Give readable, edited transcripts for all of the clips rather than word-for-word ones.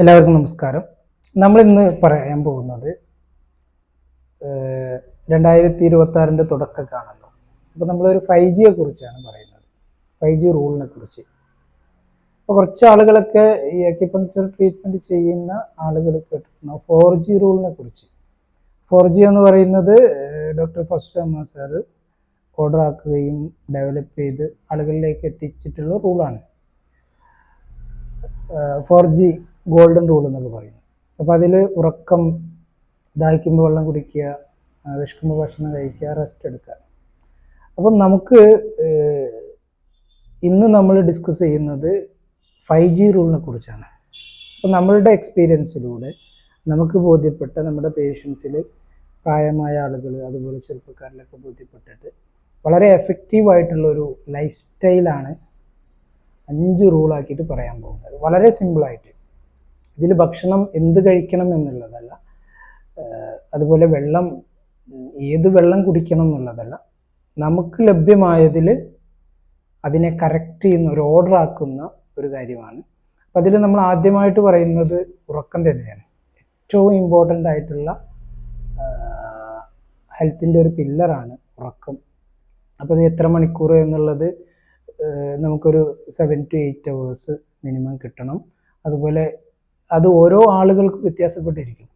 എല്ലാവർക്കും നമസ്കാരം. നമ്മളിന്ന് പറയാൻ പോകുന്നത് 2026 തുടക്കക്കാണല്ലോ. അപ്പോൾ നമ്മളൊരു 5Gയെ കുറിച്ചാണ് പറയുന്നത്. 5G റൂളിനെ കുറിച്ച്. അപ്പോൾ കുറച്ച് ആളുകളൊക്കെ ഈ അക്യുപങ്ക്ചർ ട്രീറ്റ്മെൻറ്റ് ചെയ്യുന്ന ആളുകൾ കേട്ടിട്ടുണ്ടാവും 4G റൂളിനെ കുറിച്ച്. 4G എന്ന് പറയുന്നത് ഡോക്ടർ ഫസ്റ്റ് അമ്മ സാർ ഓർഡർ ആക്കുകയും ഡെവലപ്പ് ചെയ്ത് ആളുകളിലേക്ക് എത്തിച്ചിട്ടുള്ള റൂളാണ് 4G ഗോൾഡൻ റൂൾ എന്നൊക്കെ പറയുന്നത്. അപ്പോൾ അതിൽ ഉറക്കം, ദാഹിക്കുമ്പോൾ വെള്ളം കുടിക്കുക, വിശക്കുമ്പോൾ ഭക്ഷണം കഴിക്കുക, റെസ്റ്റ് എടുക്കുക. അപ്പം നമുക്ക് ഇന്ന് നമ്മൾ ഡിസ്കസ് ചെയ്യുന്നത് 5G റൂളിനെ കുറിച്ചാണ്. അപ്പം നമ്മളുടെ എക്സ്പീരിയൻസിലൂടെ നമുക്ക് ബോധ്യപ്പെട്ട നമ്മുടെ പേഷ്യൻസിൽ പ്രായമായ ആളുകൾ അതുപോലെ ചെറുപ്പക്കാരിലൊക്കെ ബോധ്യപ്പെട്ടിട്ട് വളരെ എഫക്റ്റീവായിട്ടുള്ളൊരു ലൈഫ് സ്റ്റൈലാണ് 5 റൂളാക്കിയിട്ട് പറയാൻ പോകുന്നത്. വളരെ സിമ്പിളായിട്ട്. ഇതിൽ ഭക്ഷണം എന്ത് കഴിക്കണം എന്നുള്ളതല്ല, അതുപോലെ വെള്ളം ഏത് വെള്ളം കുടിക്കണം എന്നുള്ളതല്ല, നമുക്ക് ലഭ്യമായതിൽ അതിനെ കറക്റ്റ് ചെയ്യുന്ന ഒരു ഓർഡർ ആക്കുന്ന ഒരു കാര്യമാണ്. അപ്പം അതിൽ നമ്മൾ ആദ്യമായിട്ട് പറയുന്നത് ഉറക്കം തന്നെയാണ്. ഏറ്റവും ഇമ്പോർട്ടൻ്റ് ആയിട്ടുള്ള ഹെൽത്തിൻ്റെ ഒരു പില്ലറാണ് ഉറക്കം. അപ്പോൾ അത് എത്ര മണിക്കൂർ എന്നുള്ളത് നമുക്കൊരു 7 to 8 hours മിനിമം കിട്ടണം. അതുപോലെ അത് ഓരോ ആളുകൾക്കും വ്യത്യാസപ്പെട്ടിരിക്കും.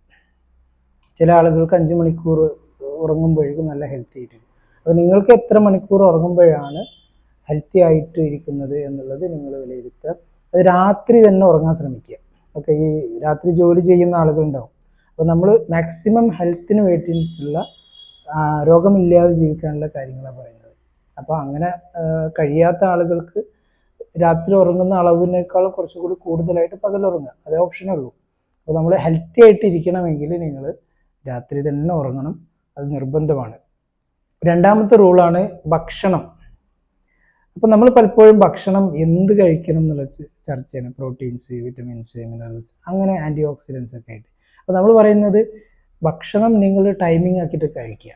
ചില ആളുകൾക്ക് 5 മണിക്കൂർ ഉറങ്ങുമ്പോഴേക്കും നല്ല ഹെൽത്തി ആയിട്ടിരിക്കും. അപ്പോൾ നിങ്ങൾക്ക് എത്ര മണിക്കൂർ ഉറങ്ങുമ്പോഴാണ് ഹെൽത്തി ആയിട്ട് ഇരിക്കുന്നത് എന്നുള്ളത് നിങ്ങൾ വിലയിരുത്തുക. അത് രാത്രി തന്നെ ഉറങ്ങാൻ ശ്രമിക്കുക. ഓക്കെ, ഈ രാത്രി ജോലി ചെയ്യുന്ന ആളുകളുണ്ടാവും. അപ്പോൾ നമ്മൾ മാക്സിമം ഹെൽത്തിന് വേണ്ടിയിട്ടുള്ള രോഗമില്ലാതെ ജീവിക്കാനുള്ള കാര്യങ്ങളാണ് പറയുന്നത്. അപ്പോൾ അങ്ങനെ കഴിയാത്ത ആളുകൾക്ക് രാത്രി ഉറങ്ങുന്ന അളവിനേക്കാളും കുറച്ചുകൂടി കൂടുതലായിട്ട് പകലുറങ്ങുക, അതേ ഓപ്ഷനേ ഉള്ളൂ. അപ്പോൾ നമ്മൾ ഹെൽത്തി ആയിട്ട് ഇരിക്കണമെങ്കിൽ നിങ്ങൾ രാത്രി തന്നെ ഉറങ്ങണം, അത് നിർബന്ധമാണ്. രണ്ടാമത്തെ റൂളാണ് ഭക്ഷണം. അപ്പോൾ നമ്മൾ പലപ്പോഴും ഭക്ഷണം എന്ത് കഴിക്കണം എന്നുള്ള ചർച്ചയാണ്. പ്രോട്ടീൻസ്, വിറ്റമിൻസ്, മിനറൽസ്, അങ്ങനെ ആൻറ്റി ഓക്സിഡൻസ് ഒക്കെ ആയിട്ട്. അപ്പോൾ നമ്മൾ പറയുന്നത് ഭക്ഷണം നിങ്ങൾ ടൈമിംഗ് ആക്കിയിട്ട് കഴിക്കുക.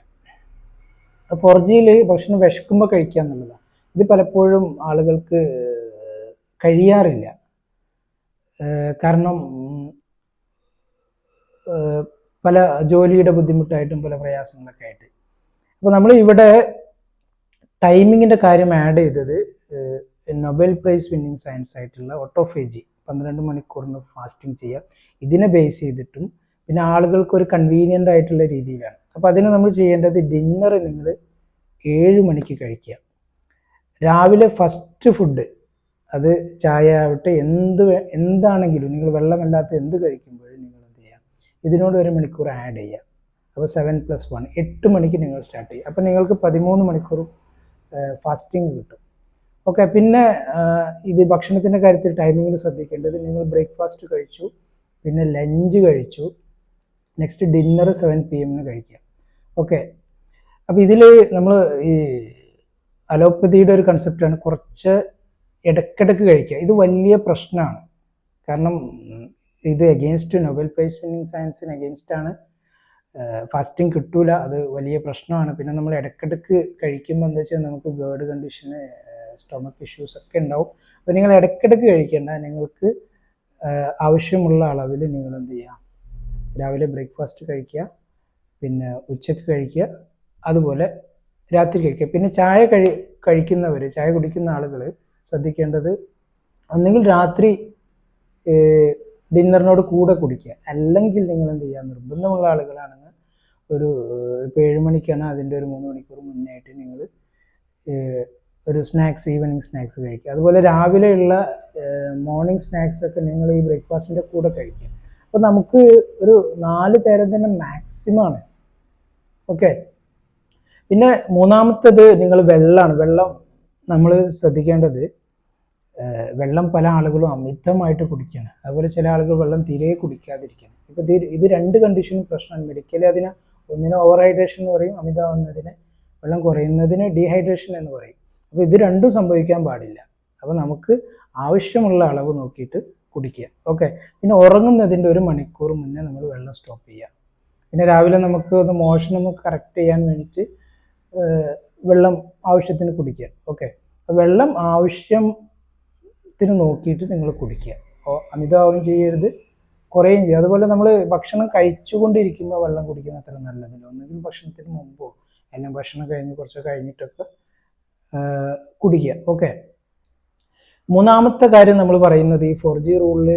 4Gയിൽ ഭക്ഷണം വിശക്കുമ്പോൾ കഴിക്കുക എന്നുള്ളതാണ്. ഇത് പലപ്പോഴും ആളുകൾക്ക് കഴിയാറില്ല. കാരണം പല ജോലിയുടെ ബുദ്ധിമുട്ടായിട്ടും പല പ്രയാസങ്ങളൊക്കെ ആയിട്ട്. അപ്പോൾ നമ്മൾ ഇവിടെ ടൈമിങ്ങിൻ്റെ കാര്യം ആഡ് ചെയ്തത് നൊബേൽ പ്രൈസ് വിന്നിങ് സയൻസ് ആയിട്ടുള്ള ഓട്ടോഫേജി 12 മണിക്കൂറിന് ഫാസ്റ്റിംഗ് ചെയ്യുക, ഇതിനെ ബേസ് ചെയ്തിട്ടും പിന്നെ ആളുകൾക്ക് ഒരു കൺവീനിയൻ്റ് ആയിട്ടുള്ള രീതിയിലാണ്. അപ്പോൾ അതിന് നമ്മൾ ചെയ്യേണ്ടത് ഡിന്നർ നിങ്ങൾ 7 മണിക്ക് കഴിക്കുക. രാവിലെ ഫസ്റ്റ് ഫുഡ്, അത് ചായ ആവട്ടെ എന്താണെങ്കിലും നിങ്ങൾ വെള്ളമല്ലാത്ത എന്ത് കഴിക്കുമ്പോഴും നിങ്ങൾ എന്ത് ചെയ്യുക, ഇതിനോട് 1 മണിക്കൂർ ആഡ് ചെയ്യുക. അപ്പോൾ 7 + 1 8 മണിക്ക് നിങ്ങൾ സ്റ്റാർട്ട് ചെയ്യുക. അപ്പോൾ നിങ്ങൾക്ക് 13 മണിക്കൂർ ഫാസ്റ്റിംഗ് കിട്ടും. ഓക്കെ, പിന്നെ ഇത് ഭക്ഷണത്തിൻ്റെ കാര്യത്തിൽ ടൈമിങ്ങിൽ ശ്രദ്ധിക്കേണ്ടത്, നിങ്ങൾ ബ്രേക്ക്ഫാസ്റ്റ് കഴിച്ചു, പിന്നെ ലഞ്ച് കഴിച്ചു, നെക്സ്റ്റ് ഡിന്നർ 7 PM കഴിക്കുക. ഓക്കെ, അപ്പോൾ ഇതിൽ നമ്മൾ ഈ അലോപ്പതിയുടെ ഒരു കൺസെപ്റ്റാണ് കുറച്ച് ഇടയ്ക്കിടയ്ക്ക് കഴിക്കുക. ഇത് വലിയ പ്രശ്നമാണ്. കാരണം ഇത് അഗെയിൻസ്റ്റ് നൊബേൽ പ്രൈസ് വിന്നിങ് സയൻസിന് അഗെയിൻസ്റ്റാണ്. ഫാസ്റ്റിംഗ് കിട്ടൂല, അത് വലിയ പ്രശ്നമാണ്. പിന്നെ നമ്മൾ ഇടയ്ക്കിടയ്ക്ക് കഴിക്കുമ്പോൾ എന്താ വെച്ചാൽ നമുക്ക് ഗേർഡ് കണ്ടീഷന്, സ്റ്റൊമക്ക് ഇഷ്യൂസ് ഒക്കെ ഉണ്ടാവും. അപ്പോൾ നിങ്ങൾ ഇടയ്ക്കിടയ്ക്ക് കഴിക്കേണ്ട, നിങ്ങൾക്ക് ആവശ്യമുള്ള അളവിൽ നിങ്ങൾ എന്ത് ചെയ്യുക, രാവിലെ ബ്രേക്ക്ഫാസ്റ്റ് കഴിക്കുക, പിന്നെ ഉച്ചയ്ക്ക് കഴിക്കുക, അതുപോലെ രാത്രി കഴിക്കുക. പിന്നെ ചായ കഴിക്കുന്നവർ, ചായ കുടിക്കുന്ന ആളുകൾ ശ്രദ്ധിക്കേണ്ടത്, ഒന്നെങ്കിൽ രാത്രി ഡിന്നറിനോട് കൂടെ കുടിക്കുക, അല്ലെങ്കിൽ നിങ്ങൾ എന്ത് ചെയ്യുക, നിർബന്ധമുള്ള ആളുകളാണെങ്കിൽ ഒരു ഇപ്പോൾ 7 മണിക്കാണ്, അതിൻ്റെ ഒരു 3 മണിക്കൂർ മുന്നേ ആയിട്ട് നിങ്ങൾ ഒരു സ്നാക്സ്, ഈവനിങ് സ്നാക്സ് കഴിക്കുക. അതുപോലെ രാവിലെയുള്ള മോർണിംഗ് സ്നാക്സ് ഒക്കെ നിങ്ങൾ ഈ ബ്രേക്ക്ഫാസ്റ്റിൻ്റെ കൂടെ കഴിക്കുക. അപ്പോൾ നമുക്ക് ഒരു 4 നേരം തന്നെ മാക്സിമമാണ്. ഓക്കെ, പിന്നെ മൂന്നാമത്തേത് നിങ്ങൾ വെള്ളമാണ്. വെള്ളം നമ്മൾ ശ്രദ്ധിക്കേണ്ടത്, വെള്ളം പല ആളുകളും അമിതമായിട്ട് കുടിക്കുകയാണ്. അതുപോലെ ചില ആളുകൾ വെള്ളം തീരെ കുടിക്കാതിരിക്കുകയാണ്. ഇപ്പോൾ ഇത് 2 കണ്ടീഷനും പ്രശ്നമാണ്. മെഡിക്കലി അതിന് ഒന്നിനെ ഓവർ ഹൈഡ്രേഷൻ എന്ന് പറയും, അമിതമാകുന്നതിന്, വെള്ളം കുറയുന്നതിന് ഡീഹൈഡ്രേഷൻ എന്ന് പറയും. അപ്പോൾ ഇത് രണ്ടും സംഭവിക്കാൻ പാടില്ല. അപ്പോൾ നമുക്ക് ആവശ്യമുള്ള അളവ് നോക്കിയിട്ട് കുടിക്കുക. ഓക്കെ, പിന്നെ ഉറങ്ങുന്നതിൻ്റെ 1 മണിക്കൂർ മുന്നേ നമ്മൾ വെള്ളം സ്റ്റോപ്പ് ചെയ്യുക. പിന്നെ രാവിലെ നമുക്ക് ഒന്ന് മോഷൻ കറക്റ്റ് ചെയ്യാൻ വേണ്ടിയിട്ട് വെള്ളം ആവശ്യത്തിന് കുടിക്കുക. ഓക്കെ, വെള്ളം ആവശ്യത്തിന് നോക്കിയിട്ട് നിങ്ങൾ കുടിക്കുക. അപ്പോൾ അമിതമാവുകയും ചെയ്യരുത്, കുറയുകയും ചെയ്യും. അതുപോലെ നമ്മൾ ഭക്ഷണം കഴിച്ചുകൊണ്ടിരിക്കുമ്പോൾ വെള്ളം കുടിക്കുന്നത് അത്ര നല്ലതല്ല. ഒന്നുകിൽ ഭക്ഷണത്തിന് മുമ്പോ അല്ലെങ്കിൽ ഭക്ഷണം കഴിഞ്ഞ് കുറച്ച് കഴിഞ്ഞിട്ടൊക്കെ കുടിക്കുക. ഓക്കെ. മൂന്നാമത്തെ കാര്യം നമ്മൾ പറയുന്നത് ഈ 4G റൂളിൽ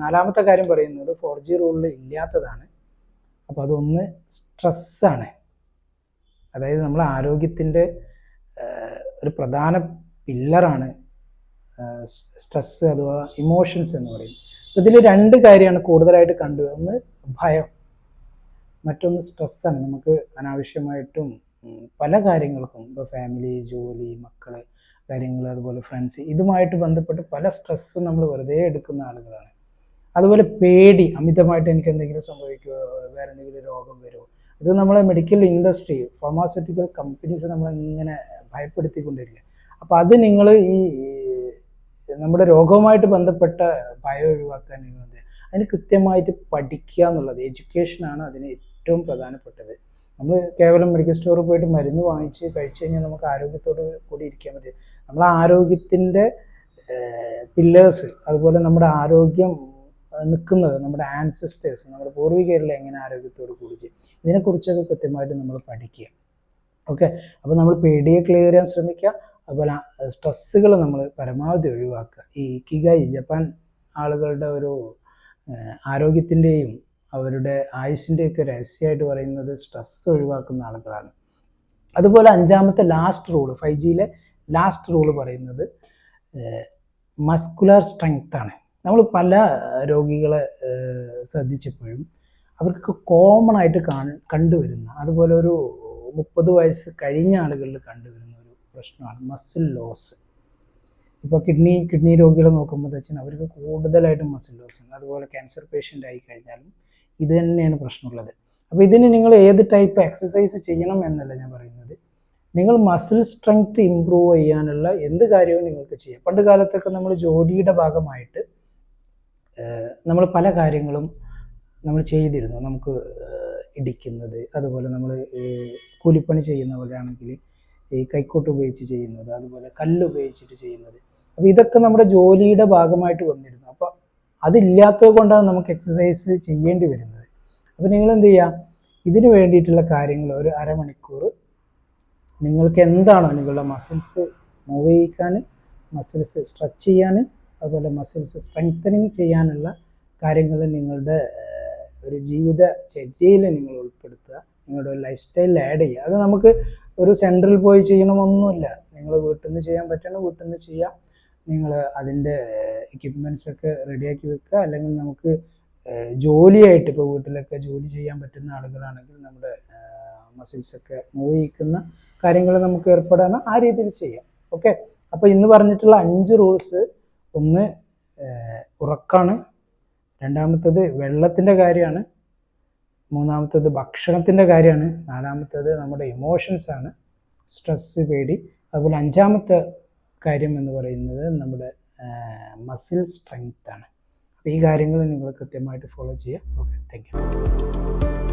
നാലാമത്തെ കാര്യം പറയുന്നത് 4G റൂളിൽ ഇല്ലാത്തതാണ്. അപ്പോൾ അതൊന്ന് സ്ട്രെസ്സാണ്. അതായത് നമ്മളെ ആരോഗ്യത്തിൻ്റെ ഒരു പ്രധാന പില്ലറാണ് സ്ട്രെസ് അഥവാ ഇമോഷൻസ് എന്ന് പറയും. ഇതിൽ രണ്ട് കാര്യമാണ് കൂടുതലായിട്ട് കണ്ടുവരുന്നത്. ഒന്ന് ഭയം, മറ്റൊന്ന് സ്ട്രെസ്സാണ്. നമുക്ക് അനാവശ്യമായിട്ടും പല കാര്യങ്ങൾക്കും, ഇപ്പോൾ ഫാമിലി, ജോലി, മക്കള് കാര്യങ്ങൾ, അതുപോലെ ഫ്രണ്ട്സ്, ഇതുമായിട്ട് ബന്ധപ്പെട്ട് പല സ്ട്രെസ്സും നമ്മൾ വെറുതെ എടുക്കുന്ന ആളുകളാണ്. അതുപോലെ പേടി, അമിതമായിട്ട് എനിക്ക് എന്തെങ്കിലും സംഭവിക്കുമോ, വേറെ എന്തെങ്കിലും രോഗം വരുമോ, ഇത് നമ്മളെ മെഡിക്കൽ ഇൻഡസ്ട്രി, ഫാർമാസ്യൂട്ടിക്കൽ കമ്പനീസ് നമ്മളിങ്ങനെ ഭയപ്പെടുത്തിക്കൊണ്ടിരിക്കുക. അപ്പോൾ അത് നിങ്ങൾ ഈ നമ്മുടെ രോഗവുമായിട്ട് ബന്ധപ്പെട്ട ഭയം ഒഴിവാക്കാൻ നിങ്ങൾ അതിന് കൃത്യമായിട്ട് പഠിക്കുക എന്നുള്ളത്, എഡ്യൂക്കേഷനാണ് അതിന് ഏറ്റവും പ്രധാനപ്പെട്ടത്. നമ്മൾ കേവലം മെഡിക്കൽ സ്റ്റോറിൽ പോയിട്ട് മരുന്ന് വാങ്ങിച്ച് കഴിച്ചു കഴിഞ്ഞാൽ നമുക്ക് ആരോഗ്യത്തോട് കൂടി ഇരിക്കാൻ പറ്റും. നമ്മളെ ആരോഗ്യത്തിൻ്റെ പില്ലേഴ്സ്, അതുപോലെ നമ്മുടെ ആരോഗ്യം നിൽക്കുന്നത്, നമ്മുടെ ആൻസിസ്റ്റേഴ്സ്, നമ്മുടെ പൂർവികരിൽ എങ്ങനെ ആരോഗ്യത്തോട് കൂടി ചെയ്യും, ഇതിനെക്കുറിച്ചൊക്കെ കൃത്യമായിട്ട് നമ്മൾ പഠിക്കുക. ഓക്കെ. അപ്പോൾ നമ്മൾ പേടിയെ ക്ലിയർ ചെയ്യാൻ ശ്രമിക്കുക. അതുപോലെ സ്ട്രെസ്സുകൾ നമ്മൾ പരമാവധി ഒഴിവാക്കുക. ഈ ഇക്കിഗായി ജപ്പാൻ ആളുകളുടെ ഒരു ആരോഗ്യത്തിൻ്റെയും അവരുടെ ആയുഷിൻ്റെയൊക്കെ രഹസ്യമായിട്ട് പറയുന്നത് സ്ട്രെസ് ഒഴിവാക്കുന്ന ആളുകളാണ്. അതുപോലെ അഞ്ചാമത്തെ ലാസ്റ്റ് റൂള്, 5Gയിലെ ലാസ്റ്റ് റൂള് പറയുന്നത് മസ്കുലർ സ്ട്രെങ്ത് ആണ്. നമ്മൾ പല രോഗികളെ ശ്രദ്ധിച്ചപ്പോഴും അവർക്ക് കോമൺ ആയിട്ട് കണ്ടുവരുന്ന, അതുപോലെ ഒരു 30 വയസ്സ് കഴിഞ്ഞ ആളുകളിൽ കണ്ടുവരുന്ന ഒരു പ്രശ്നമാണ് മസിൽ ലോസ്. ഇപ്പോൾ കിഡ്നി രോഗികളെ നോക്കുമ്പോൾ വെച്ചാൽ അവർക്ക് കൂടുതലായിട്ടും മസിൽ ലോസ് ഉണ്ട്. അതുപോലെ ക്യാൻസർ പേഷ്യൻ്റ് ആയി കഴിഞ്ഞാലും ഇത് തന്നെയാണ് പ്രശ്നമുള്ളത്. അപ്പോൾ ഇതിന് നിങ്ങൾ ഏത് ടൈപ്പ് എക്സസൈസ് ചെയ്യണം എന്നല്ല ഞാൻ പറയുന്നത്, നിങ്ങൾ മസിൽ സ്ട്രെങ്ത് ഇമ്പ്രൂവ് ചെയ്യാനുള്ള എന്ത് കാര്യവും നിങ്ങൾക്ക് ചെയ്യാം. പണ്ട് കാലത്തൊക്കെ നമ്മൾ ജോലിയുടെ ഭാഗമായിട്ട് നമ്മൾ പല കാര്യങ്ങളും നമ്മൾ ചെയ്തിരുന്നു. നമുക്ക് ഇടിക്കുന്നത്, അതുപോലെ നമ്മൾ കൂലിപ്പണി ചെയ്യുന്ന പോലെയാണെങ്കിൽ ഈ കൈക്കോട്ട് ഉപയോഗിച്ച് ചെയ്യുന്നത്, അതുപോലെ കല്ല് ഉപയോഗിച്ചിട്ട് ചെയ്യുന്നത്. അപ്പോൾ ഇതൊക്കെ നമ്മുടെ ജോലിയുടെ ഭാഗമായിട്ട് വന്നിരുന്നു. അപ്പോൾ അതില്ലാത്തത് കൊണ്ടാണ് നമുക്ക് എക്സസൈസ് ചെയ്യേണ്ടി വരുന്നത്. അപ്പോൾ നിങ്ങൾ എന്ത് ചെയ്യുക, ഇതിന് വേണ്ടിയിട്ടുള്ള കാര്യങ്ങൾ ഒരു അരമണിക്കൂർ നിങ്ങൾക്ക് എന്താണോ നിങ്ങളുടെ മസിൽസ് മൂവ് ചെയ്യിക്കാൻ, മസിൽസ് സ്ട്രെച്ച് ചെയ്യാൻ, അതുപോലെ മസിൽസ് സ്ട്രെങ്തനിങ് ചെയ്യാനുള്ള കാര്യങ്ങൾ നിങ്ങളുടെ ഒരു ജീവിത ചര്യയിൽ നിങ്ങൾ ഉൾപ്പെടുത്തുക, നിങ്ങളുടെ ഒരു ലൈഫ് സ്റ്റൈലിൽ ആഡ് ചെയ്യുക. അത് നമുക്ക് ഒരു സെൻറ്ററിൽ പോയി ചെയ്യണമെന്നൊന്നുമില്ല. നിങ്ങൾ വീട്ടിൽ നിന്ന് ചെയ്യാൻ പറ്റണം, വീട്ടിൽ നിന്ന് ചെയ്യാം. നിങ്ങൾ അതിൻ്റെ എക്യുപ്മെൻറ്റ്സൊക്കെ റെഡിയാക്കി വെക്കുക. അല്ലെങ്കിൽ നമുക്ക് ജോലിയായിട്ട്, ഇപ്പോൾ വീട്ടിലൊക്കെ ജോലി ചെയ്യാൻ പറ്റുന്ന ആളുകളാണെങ്കിൽ നമ്മുടെ മസിൽസൊക്കെ മൂവ് ചെയ്യിക്കുന്ന കാര്യങ്ങൾ നമുക്ക് ഏർപ്പെടാൻ ആ രീതിയിൽ ചെയ്യാം. ഓക്കെ. അപ്പോൾ ഇന്ന് പറഞ്ഞിട്ടുള്ള 5 റൂൾസ്, ഒന്ന് ഉറക്കാണ്, രണ്ടാമത്തേത് വെള്ളത്തിൻ്റെ കാര്യമാണ്, മൂന്നാമത്തേത് ഭക്ഷണത്തിൻ്റെ കാര്യമാണ്, നാലാമത്തേത് നമ്മുടെ ഇമോഷൻസാണ്, സ്ട്രെസ്, പേടി. അതുപോലെ അഞ്ചാമത്തെ കാര്യം എന്ന് പറയുന്നത് നമ്മുടെ മസിൽ സ്ട്രെങ്ത് ആണ്. അപ്പോൾ ഈ കാര്യങ്ങൾ നിങ്ങൾ കൃത്യമായിട്ട് ഫോളോ ചെയ്യുക. Okay, thank you.